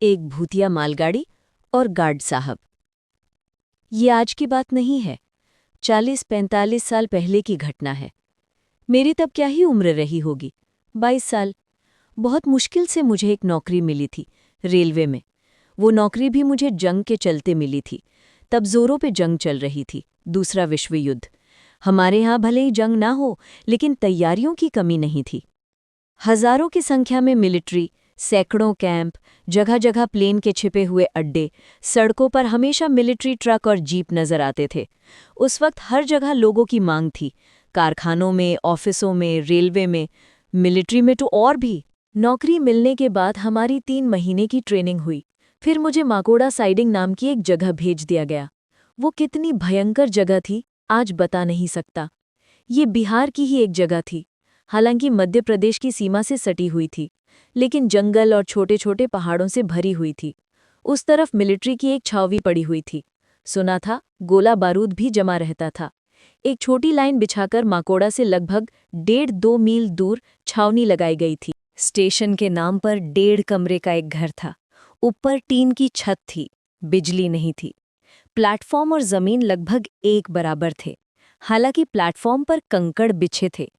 एक भूतिया मालगाड़ी और गार्ड साहब। ये आज की बात नहीं है, 40-45 साल पहले की घटना है। मेरी तब क्या ही उम्र रही होगी, 22 साल। बहुत मुश्किल से मुझे एक नौकरी मिली थी, रेलवे में। वो नौकरी भी मुझे जंग के चलते मिली थी। तब जोरों पे जंग चल रही थी, दूसरा विश्व युद्ध। हमारे यहाँ भले ही जंग ना हो, लेकिन तैयारियों की कमी नहीं थी। हजारों की संख्या में मिलिट्री, सैकड़ों कैंप, जगह जगह प्लेन के छिपे हुए अड्डे, सड़कों पर हमेशा मिलिट्री ट्रक और जीप नजर आते थे। उस वक्त हर जगह लोगों की मांग थी, कारखानों में, ऑफिसों में, रेलवे में, मिलिट्री में तो और भी। नौकरी मिलने के बाद हमारी 3 महीने की ट्रेनिंग हुई। फिर मुझे माकोड़ा साइडिंग नाम की एक जगह भेज दिया गया। वो कितनी भयंकर जगह थी, आज बता नहीं सकता। ये बिहार की ही एक जगह थी, हालांकि मध्य प्रदेश की सीमा से सटी हुई थी, लेकिन जंगल और छोटे छोटे पहाड़ों से भरी हुई थी। उस तरफ मिलिट्री की एक छावनी पड़ी हुई थी। सुना था गोला बारूद भी जमा रहता था। एक छोटी लाइन बिछाकर माकोड़ा से लगभग 1.5-2 मील दूर छावनी लगाई गई थी। स्टेशन के नाम पर 1.5 कमरे का एक घर था। ऊपर टीन की छत थी, बिजली नहीं थी। प्लेटफॉर्म और जमीन लगभग एक बराबर थे, हालांकि प्लेटफॉर्म पर कंकड़ बिछे थे।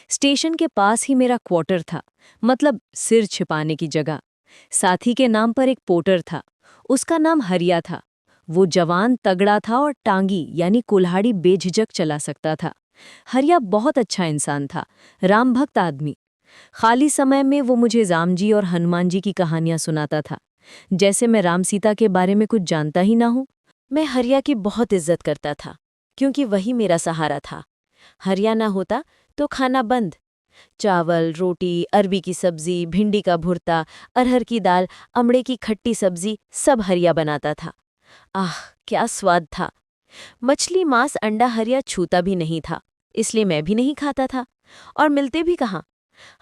स्टेशन के पास ही मेरा क्वार्टर था, मतलब सिर छिपाने की जगह। साथी के नाम पर एक पोर्टर था, उसका नाम हरिया था। वो जवान, तगड़ा था और टांगी यानी कुल्हाड़ी बेझिझक चला सकता था। हरिया बहुत अच्छा इंसान था, राम भक्त आदमी। खाली समय में वो मुझे राम जी और हनुमान जी की कहानियां सुनाता था, जैसे मैं राम सीता के बारे में कुछ जानता ही ना हूं। मैं हरिया की बहुत इज्जत करता था, क्योंकि वही मेरा सहारा था। हरिया ना होता तो खाना बंद। चावल, रोटी, अरबी की सब्जी, भिंडी का भुर्ता, अरहर की दाल, अमड़े की खट्टी सब्जी सब हरिया बनाता था। आह, क्या स्वाद था। मछली, मांस, अंडा हरिया छूता भी नहीं था, इसलिए मैं भी नहीं खाता था। और मिलते भी कहाँ।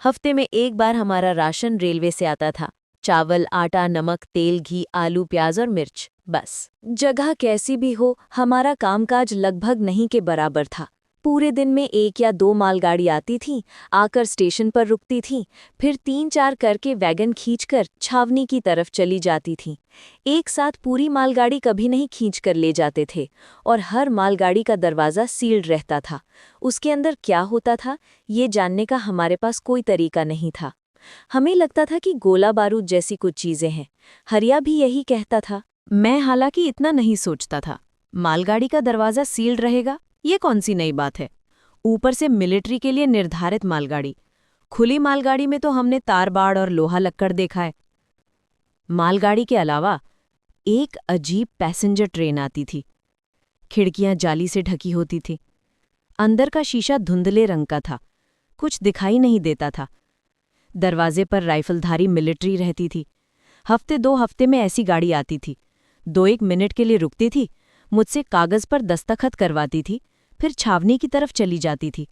हफ्ते में एक बार हमारा राशन रेलवे से आता था। चावल, आटा, नमक, तेल, घी, आलू, प्याज और मिर्च, बस। जगह कैसी भी हो, हमारा कामकाज लगभग नहीं के बराबर था। पूरे दिन में 1 या 2 मालगाड़ी आती थीं, आकर स्टेशन पर रुकती थीं, फिर 3-4 करके वैगन खींचकर छावनी की तरफ चली जाती थीं। एक साथ पूरी मालगाड़ी कभी नहीं खींचकर ले जाते थे, और हर मालगाड़ी का दरवाज़ा सील्ड रहता था। उसके अंदर क्या होता था, ये जानने का हमारे पास कोई तरीका नहीं था। हमें लगता था कि गोला बारूद जैसी कुछ चीज़ें हैं। हरिया भी यही कहता था। मैं हालांकि इतना नहीं सोचता था। मालगाड़ी का दरवाज़ा सील्ड रहेगा, ये कौन सी नई बात है। ऊपर से मिलिट्री के लिए निर्धारित मालगाड़ी। खुली मालगाड़ी में तो हमने तारबाड़ और लोहा लक्कड़ देखा है। मालगाड़ी के अलावा एक अजीब पैसेंजर ट्रेन आती थी। खिड़कियां जाली से ढकी होती थी। अंदर का शीशा धुंधले रंग का था, कुछ दिखाई नहीं देता था। दरवाजे पर राइफलधारी मिलिट्री रहती थी। हफ्ते 2 हफ्ते में ऐसी गाड़ी आती थी। 2-1 मिनट के लिए रुकती थी, मुझसे कागज पर दस्तखत करवाती थी, फिर छावनी की तरफ चली जाती थी।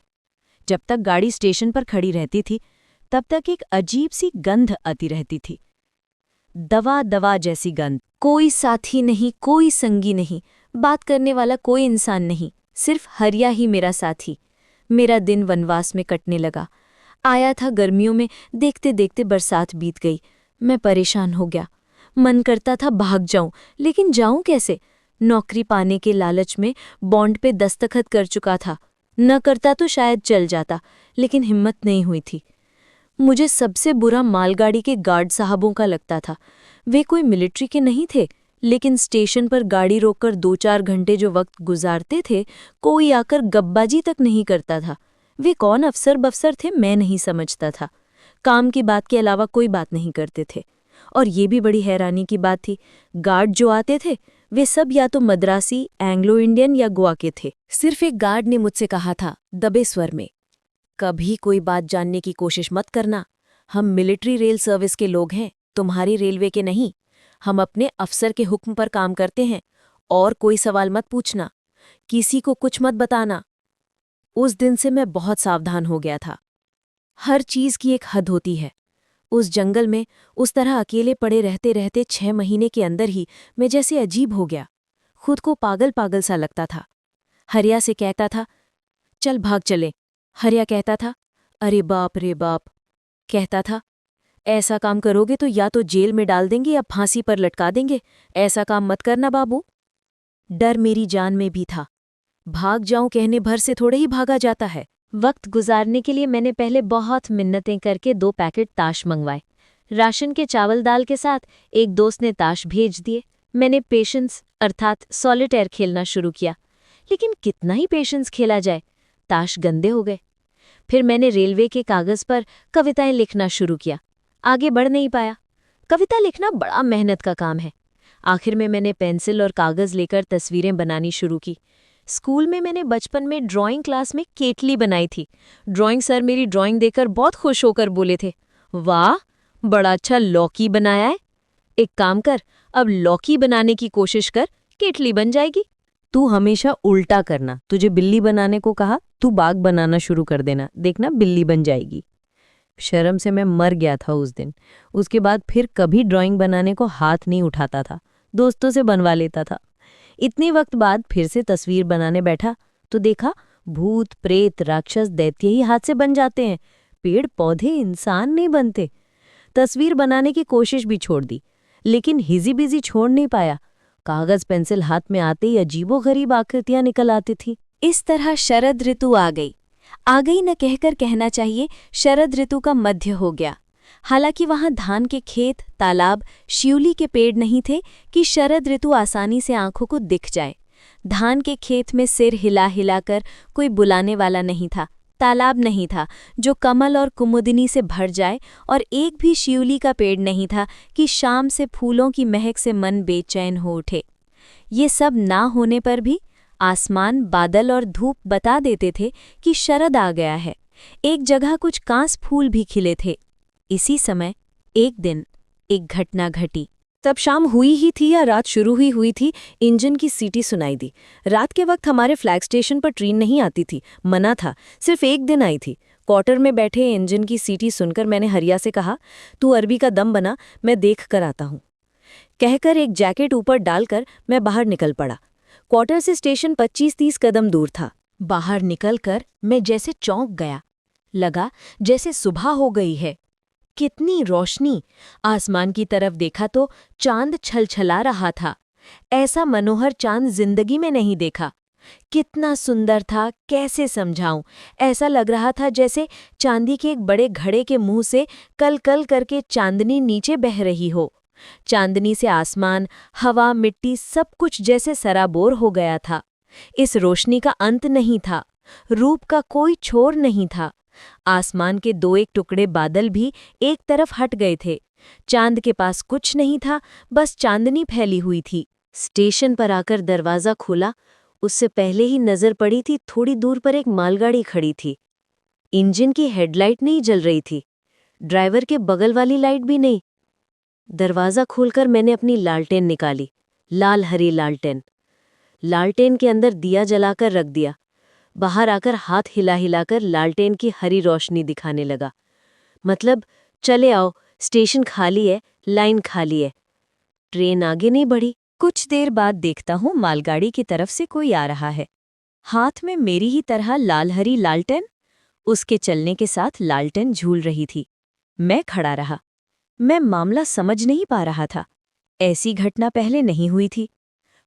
जब तक गाड़ी स्टेशन पर खड़ी रहती थी, तब तक एक अजीब सी गंध आती रहती थी। दवा दवा जैसी गंध। कोई साथी नहीं, कोई संगी नहीं, बात करने वाला कोई इंसान नहीं, सिर्फ हरिया ही मेरा साथी। मेरा दिन वनवास में कटने लगा। आया था गर्मियों में, देखते देखते बरसात बीत गई। मैं परेशान हो गया। मन करता था भाग जाऊं, लेकिन जाऊं कैसे। नौकरी पाने के लालच में बॉन्ड पे दस्तखत कर चुका था। न करता तो शायद चल जाता, लेकिन हिम्मत नहीं हुई थी। मुझे सबसे बुरा मालगाड़ी के गार्ड साहबों का लगता था। वे कोई मिलिट्री के नहीं थे, लेकिन स्टेशन पर गाड़ी रोककर 2-4 घंटे जो वक्त गुजारते थे, कोई आकर गप्पाबाजी तक नहीं करता था। वे कौन अफसर बफसर थे, मैं नहीं समझता था। काम की बात के अलावा कोई बात नहीं करते थे। और ये भी बड़ी हैरानी की बात थी, गार्ड जो आते थे वे सब या तो मद्रासी, एंग्लो इंडियन या गोवा के थे। सिर्फ एक गार्ड ने मुझसे कहा था दबे स्वर में, कभी कोई बात जानने की कोशिश मत करना। हम मिलिट्री रेल सर्विस के लोग हैं, तुम्हारी रेलवे के नहीं। हम अपने अफसर के हुक्म पर काम करते हैं, और कोई सवाल मत पूछना, किसी को कुछ मत बताना। उस दिन से मैं बहुत सावधान हो गया था। हर चीज की एक हद होती है। उस जंगल में उस तरह अकेले पड़े रहते रहते 6 महीने के अंदर ही मैं जैसे अजीब हो गया। खुद को पागल पागल सा लगता था। हरिया से कहता था, चल भाग चले। हरिया कहता था, अरे बाप रे बाप। कहता था, ऐसा काम करोगे तो या तो जेल में डाल देंगे या फांसी पर लटका देंगे। ऐसा काम मत करना बाबू। डर मेरी जान में भी था। भाग जाऊं कहने भर से थोड़े ही भागा जाता है। वक्त गुजारने के लिए मैंने पहले बहुत मिन्नतें करके 2 पैकेट ताश मंगवाए। राशन के चावल दाल के साथ एक दोस्त ने ताश भेज दिए। मैंने पेशेंस अर्थात सॉलिटेयर खेलना शुरू किया, लेकिन कितना ही पेशेंस खेला जाए, ताश गंदे हो गए। फिर मैंने रेलवे के कागज पर कविताएं लिखना शुरू किया। आगे बढ़ नहीं पाया। कविता लिखना बड़ा मेहनत का काम है। आखिर में मैंने पेंसिल और कागज लेकर तस्वीरें बनानी शुरू की। स्कूल में मैंने बचपन में ड्राइंग क्लास में केतली बनाई थी। ड्राइंग सर मेरी ड्राइंग देखकर बहुत खुश होकर बोले थे, वाह, बड़ा अच्छा लौकी बनाया है। एक काम कर, अब लौकी बनाने की कोशिश कर, केतली बन जाएगी। तू हमेशा उल्टा करना। तुझे बिल्ली बनाने को कहा, तू बाघ बनाना शुरू कर देना, देखना बिल्ली बन जाएगी। शर्म से मैं मर गया था उस दिन। उसके बाद फिर कभी ड्राइंग बनाने को हाथ नहीं उठाता था, दोस्तों से बनवा लेता था। इतने वक्त बाद फिर से तस्वीर बनाने बैठा तो देखा भूत प्रेत राक्षस दैत्य ही हाथ से बन जाते हैं, पेड़ पौधे इंसान नहीं बनते। तस्वीर बनाने की कोशिश भी छोड़ दी, लेकिन हिजी बिजी छोड़ नहीं पाया। कागज पेंसिल हाथ में आते ही अजीबोगरीब आकृतियां निकल आती थी। इस तरह शरद ऋतु आ गई न कहकर कहना चाहिए, शरद ऋतु का मध्य हो गया। हालांकि वहां धान के खेत, तालाब, शिवली के पेड़ नहीं थे कि शरद ऋतु आसानी से आंखों को दिख जाए। धान के खेत में सिर हिला हिलाकर कोई बुलाने वाला नहीं था, तालाब नहीं था जो कमल और कुमुदिनी से भर जाए, और एक भी शिवली का पेड़ नहीं था कि शाम से फूलों की महक से मन बेचैन हो उठे। ये सब ना होने पर भी आसमान, बादल और धूप बता देते थे कि शरद आ गया है। एक जगह कुछ कांस फूल भी खिले थे। इसी समय एक दिन एक घटना घटी। तब शाम हुई ही थी या रात शुरू ही हुई थी, इंजन की सीटी सुनाई दी। रात के वक्त हमारे फ्लैग स्टेशन पर ट्रेन नहीं आती थी, मना था, सिर्फ एक दिन आई थी। क्वार्टर में बैठे इंजन की सीटी सुनकर मैंने हरिया से कहा, तू अरबी का दम बना, मैं देख कर आता हूँ। कहकर एक जैकेट ऊपर डालकर मैं बाहर निकल पड़ा। क्वार्टर से स्टेशन 25-30 कदम दूर था। बाहर निकलकर मैं जैसे चौंक गया। लगा जैसे सुबह हो गई है। कितनी रोशनी! आसमान की तरफ देखा तो चांद छलछला रहा था। ऐसा मनोहर चांद जिंदगी में नहीं देखा। कितना सुंदर था, कैसे समझाऊं। ऐसा लग रहा था जैसे चांदी के एक बड़े घड़े के मुंह से कल कल करके चांदनी नीचे बह रही हो। चांदनी से आसमान, हवा, मिट्टी सब कुछ जैसे सराबोर हो गया था। इस रोशनी का अंत नहीं था, रूप का कोई छोर नहीं था। आसमान के 2-1 टुकड़े बादल भी एक तरफ हट गए थे। चांद के पास कुछ नहीं था, बस चांदनी फैली हुई थी। स्टेशन पर आकर दरवाजा खोला, उससे पहले ही नजर पड़ी थी थोड़ी दूर पर एक मालगाड़ी खड़ी थी। इंजन की हेडलाइट नहीं जल रही थी, ड्राइवर के बगल वाली लाइट भी नहीं। दरवाजा खोलकर मैंने अपनी लालटेन निकाली, लाल हरी लालटेन। लालटेन के अंदर दिया जलाकर रख दिया। बाहर आकर हाथ हिला हिलाकर लालटेन की हरी रोशनी दिखाने लगा। मतलब चले आओ, स्टेशन खाली है, लाइन खाली है। ट्रेन आगे नहीं बढ़ी। कुछ देर बाद देखता हूँ मालगाड़ी की तरफ से कोई आ रहा है। हाथ में मेरी ही तरह लाल हरी लालटेन। उसके चलने के साथ लालटेन झूल रही थी। मैं खड़ा रहा। मैं मामला समझ नहीं पा रहा था। ऐसी घटना पहले नहीं हुई थी।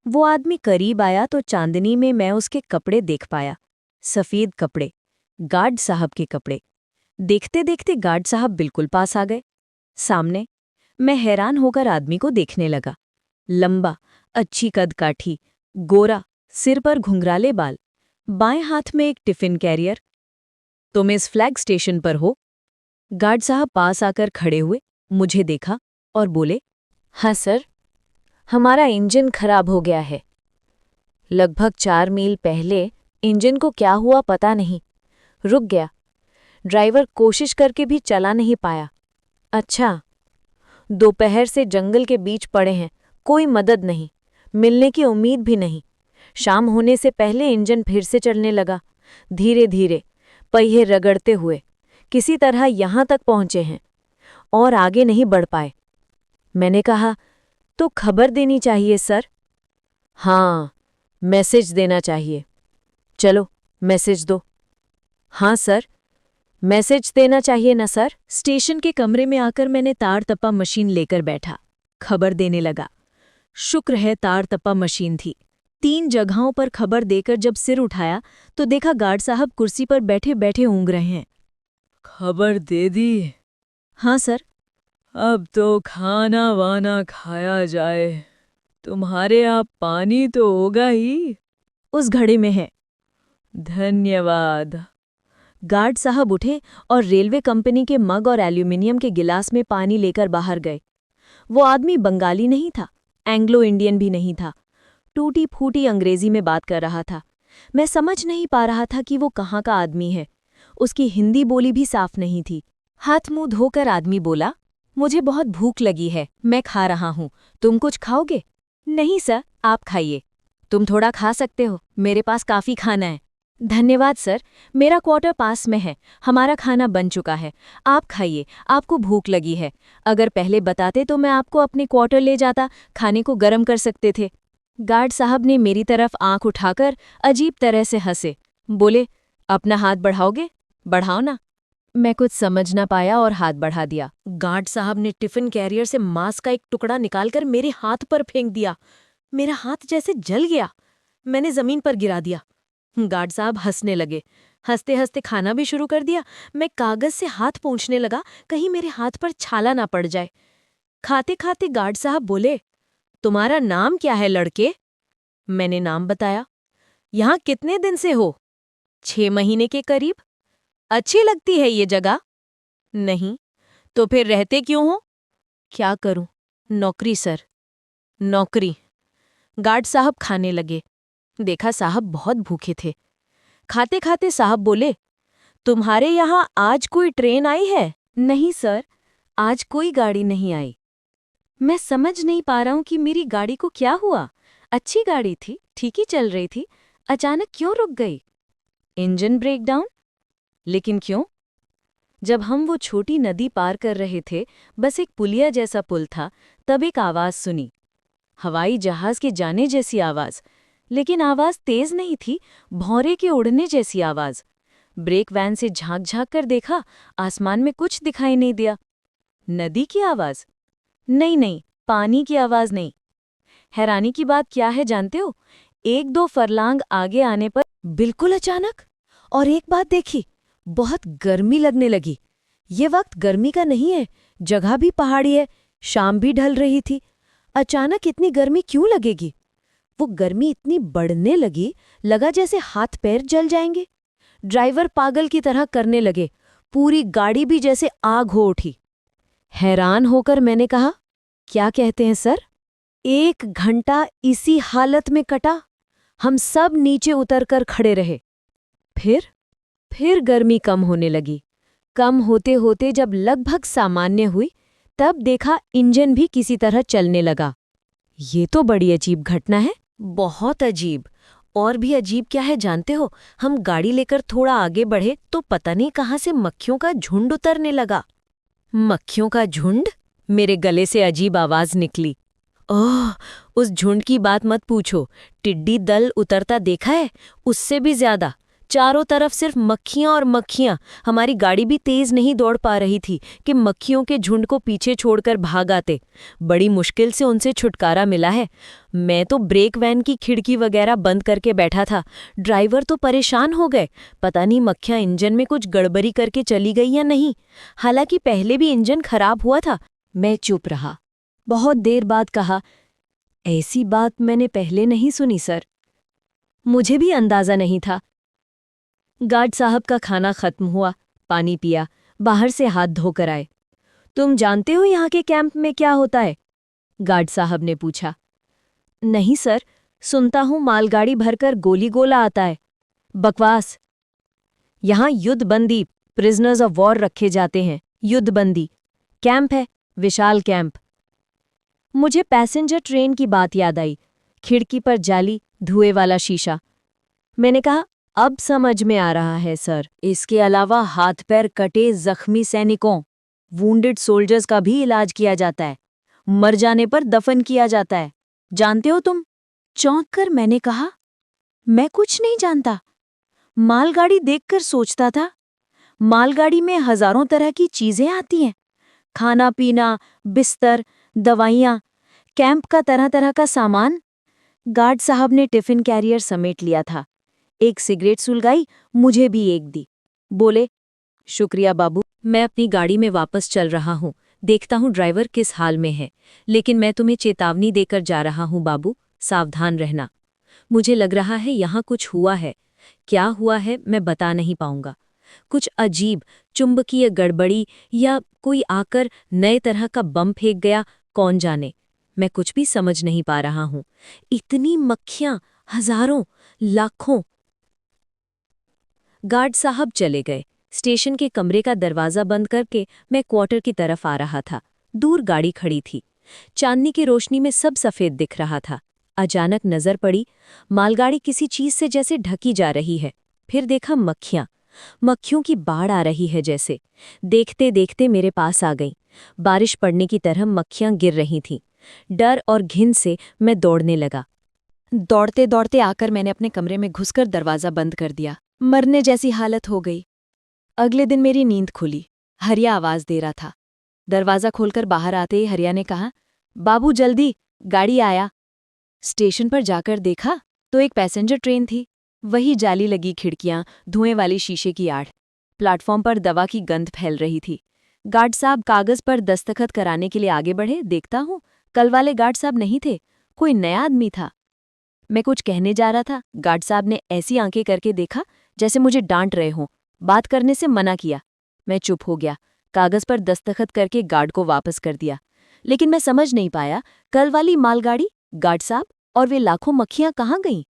वो आदमी करीब आया तो चांदनी में मैं उसके कपड़े देख पाया। सफ़ेद कपड़े, गार्ड साहब के कपड़े। देखते देखते गार्ड साहब बिल्कुल पास आ गए, सामने। मैं हैरान होकर आदमी को देखने लगा। लंबा, अच्छी कद काठी, गोरा, सिर पर घुंघराले बाल, बाएं हाथ में एक टिफिन कैरियर। तुम इस फ्लैग स्टेशन पर हो? गार्ड साहब पास आकर खड़े हुए, मुझे देखा और बोले, हाँ सर, हमारा इंजन खराब हो गया है। लगभग 4 मील पहले इंजन को क्या हुआ पता नहीं, रुक गया। ड्राइवर कोशिश करके भी चला नहीं पाया। अच्छा, दोपहर से जंगल के बीच पड़े हैं, कोई मदद नहीं, मिलने की उम्मीद भी नहीं। शाम होने से पहले इंजन फिर से चलने लगा, धीरे धीरे, पहिए रगड़ते हुए। किसी तरह यहां तक पहुंचे हैं और आगे नहीं बढ़ पाए। मैंने कहा, तो खबर देनी चाहिए सर। हाँ, मैसेज देना चाहिए। चलो मैसेज दो। हाँ सर, मैसेज देना चाहिए ना सर। स्टेशन के कमरे में आकर मैंने तार तपा मशीन लेकर बैठा, खबर देने लगा। शुक्र है तार तपा मशीन थी। 3 जगहों पर खबर देकर जब सिर उठाया तो देखा गार्ड साहब कुर्सी पर बैठे बैठे ऊँग रहे हैं। खबर दे दी? हाँ सर। अब तो खाना वाना खाया जाए। तुम्हारे यहाँ पानी तो होगा ही। उस घड़े में है। धन्यवाद। गार्ड साहब उठे और रेलवे कंपनी के मग और एल्यूमिनियम के गिलास में पानी लेकर बाहर गए। वो आदमी बंगाली नहीं था, एंग्लो इंडियन भी नहीं था। टूटी फूटी अंग्रेजी में बात कर रहा था। मैं समझ नहीं पा रहा था कि वो कहाँ का आदमी है। उसकी हिंदी बोली भी साफ नहीं थी। हाथ मुंह धोकर आदमी बोला, मुझे बहुत भूख लगी है, मैं खा रहा हूँ, तुम कुछ खाओगे? नहीं सर, आप खाइए। तुम थोड़ा खा सकते हो, मेरे पास काफ़ी खाना है। धन्यवाद सर, मेरा क्वार्टर पास में है, हमारा खाना बन चुका है, आप खाइए, आपको भूख लगी है। अगर पहले बताते तो मैं आपको अपने क्वार्टर ले जाता, खाने को गर्म कर सकते थे। गार्ड साहब ने मेरी तरफ आंख उठाकर अजीब तरह से हंसे। बोले, अपना हाथ बढ़ाओगे? बढ़ाओ ना। मैं कुछ समझ ना पाया और हाथ बढ़ा दिया। गार्ड साहब ने टिफिन कैरियर से मांस का एक टुकड़ा निकालकर मेरे हाथ पर फेंक दिया। मेरा हाथ जैसे जल गया। मैंने जमीन पर गिरा दिया। गार्ड साहब हंसने लगे। हंसते हंसते खाना भी शुरू कर दिया। मैं कागज से हाथ पोंछने लगा, कहीं मेरे हाथ पर छाला ना पड़ जाए। खाते खाते गार्ड साहब बोले, तुम्हारा नाम क्या है लड़के? मैंने नाम बताया। यहाँ कितने दिन से हो? 6 महीने के करीब। अच्छी लगती है ये जगह? नहीं। तो फिर रहते क्यों हो? क्या करूं, नौकरी सर। नौकरी। गार्ड साहब खाने लगे। देखा साहब बहुत भूखे थे। खाते खाते साहब बोले, तुम्हारे यहाँ आज कोई ट्रेन आई है? नहीं सर, आज कोई गाड़ी नहीं आई। मैं समझ नहीं पा रहा हूं कि मेरी गाड़ी को क्या हुआ। अच्छी गाड़ी थी, ठीक ही चल रही थी, अचानक क्यों रुक गई? Engine breakdown? लेकिन क्यों? जब हम वो छोटी नदी पार कर रहे थे, बस एक पुलिया जैसा पुल था, तब एक आवाज सुनी। हवाई जहाज के जाने जैसी आवाज, लेकिन आवाज तेज नहीं थी, भौरे के उड़ने जैसी आवाज। ब्रेक वैन से झांक झांक कर देखा, आसमान में कुछ दिखाई नहीं दिया। नदी की आवाज? नहीं, पानी की आवाज नहीं। हैरानी की बात क्या है जानते हो? 1-2 फरलांग आगे आने पर बिल्कुल अचानक और एक बात देखी, बहुत गर्मी लगने लगी। ये वक्त गर्मी का नहीं है, जगह भी पहाड़ी है, शाम भी ढल रही थी। अचानक इतनी गर्मी क्यों लगेगी? वो गर्मी इतनी बढ़ने लगी, लगा जैसे हाथ पैर जल जाएंगे। ड्राइवर पागल की तरह करने लगे, पूरी गाड़ी भी जैसे आग हो उठी। हैरान होकर मैंने कहा, क्या कहते हैं सर? 1 घंटा इसी हालत में कटा। हम सब नीचे उतरकर खड़े रहे। फिर गर्मी कम होने लगी। कम होते होते जब लगभग सामान्य हुई, तब देखा इंजन भी किसी तरह चलने लगा। ये तो बड़ी अजीब घटना है, बहुत अजीब। और भी अजीब क्या है जानते हो? हम गाड़ी लेकर थोड़ा आगे बढ़े तो पता नहीं कहाँ से मक्खियों का झुंड उतरने लगा। मक्खियों का झुंड? मेरे गले से अजीब आवाज निकली। ओह, उस झुंड की बात मत पूछो। टिड्डी दल उतरता देखा है? उससे भी ज्यादा। चारों तरफ सिर्फ मक्खियां और मक्खियां। हमारी गाड़ी भी तेज नहीं दौड़ पा रही थी कि मक्खियों के झुंड को पीछे छोड़कर भाग आते। बड़ी मुश्किल से उनसे छुटकारा मिला है। मैं तो ब्रेक वैन की खिड़की वगैरह बंद करके बैठा था। ड्राइवर तो परेशान हो गए, पता नहीं मक्खियां इंजन में कुछ गड़बड़ी करके चली गई या नहीं। हालांकि पहले भी इंजन खराब हुआ था। मैं चुप रहा। बहुत देर बाद कहा, ऐसी बात मैंने पहले नहीं सुनी सर। मुझे भी अंदाजा नहीं था। गार्ड साहब का खाना खत्म हुआ, पानी पिया, बाहर से हाथ धोकर आए। तुम जानते हो यहाँ के कैंप में क्या होता है? गार्ड साहब ने पूछा। नहीं सर, सुनता हूँ मालगाड़ी भरकर गोली गोला आता है। बकवास। यहाँ युद्धबंदी, प्रिजनर्स ऑफ वॉर रखे जाते हैं। युद्धबंदी कैंप है, विशाल कैंप। मुझे पैसेंजर ट्रेन की बात याद आई। खिड़की पर जाली, धुएं वाला शीशा। मैंने कहा, अब समझ में आ रहा है सर। इसके अलावा हाथ पैर कटे जख्मी सैनिकों, वूंडेड सोल्जर्स का भी इलाज किया जाता है। मर जाने पर दफन किया जाता है। जानते हो तुम? चौंक कर मैंने कहा, मैं कुछ नहीं जानता। मालगाड़ी देखकर सोचता था, मालगाड़ी में हजारों तरह की चीजें आती हैं। खाना पीना, बिस्तर, दवाइयाँ, कैंप का तरह तरह का सामान। गार्ड साहब ने टिफिन कैरियर समेट लिया था। एक सिगरेट सुलगाई, मुझे भी एक दी। बोले, शुक्रिया बाबू, मैं अपनी गाड़ी में वापस चल रहा हूँ। देखता हूँ ड्राइवर किस हाल में है, लेकिन मैं तुम्हें चेतावनी देकर जा रहा हूँ बाबू, सावधान रहना। मुझे लग रहा है यहाँ कुछ हुआ है। क्या हुआ है मैं बता नहीं पाऊंगा। कुछ अजीब चुंबकीय गड़बड़ी या कोई आकर नए तरह का बम फेंक गया, कौन जाने। मैं कुछ भी समझ नहीं पा रहा हूँ। इतनी मक्खियां, हजारों, लाखों। गार्ड साहब चले गए। स्टेशन के कमरे का दरवाजा बंद करके मैं क्वार्टर की तरफ आ रहा था। दूर गाड़ी खड़ी थी। चांदनी की रोशनी में सब सफेद दिख रहा था। अचानक नजर पड़ी, मालगाड़ी किसी चीज से जैसे ढकी जा रही है। फिर देखा मक्खियां, मक्खियों की बाढ़ आ रही है जैसे। देखते देखते मेरे पास आ गईं। बारिश पड़ने की तरह मक्खियां गिर रही थीं। डर और घिन से मैं दौड़ने लगा। दौड़ते दौड़ते आकर मैंने अपने कमरे में घुसकर दरवाजा बंद कर दिया। मरने जैसी हालत हो गई। अगले दिन मेरी नींद खुली। हरिया आवाज दे रहा था। दरवाजा खोलकर बाहर आते ही हरिया ने कहा, बाबू जल्दी, गाड़ी आया। स्टेशन पर जाकर देखा तो एक पैसेंजर ट्रेन थी। वही जाली लगी खिड़कियां, धुएं वाली शीशे की आड़। प्लेटफॉर्म पर दवा की गंध फैल रही थी। गार्ड साहब कागज पर दस्तखत कराने के लिए आगे बढ़े। देखता हूं, कल वाले गार्ड साहब नहीं थे, कोई नया आदमी था। मैं कुछ कहने जा रहा था, गार्ड साहब ने ऐसी आंखें करके देखा जैसे मुझे डांट रहे हों। बात करने से मना किया। मैं चुप हो गया। कागज पर दस्तखत करके गार्ड को वापस कर दिया। लेकिन मैं समझ नहीं पाया, कल वाली मालगाड़ी, गार्ड साहब और वे लाखों मक्खियां कहाँ गईं?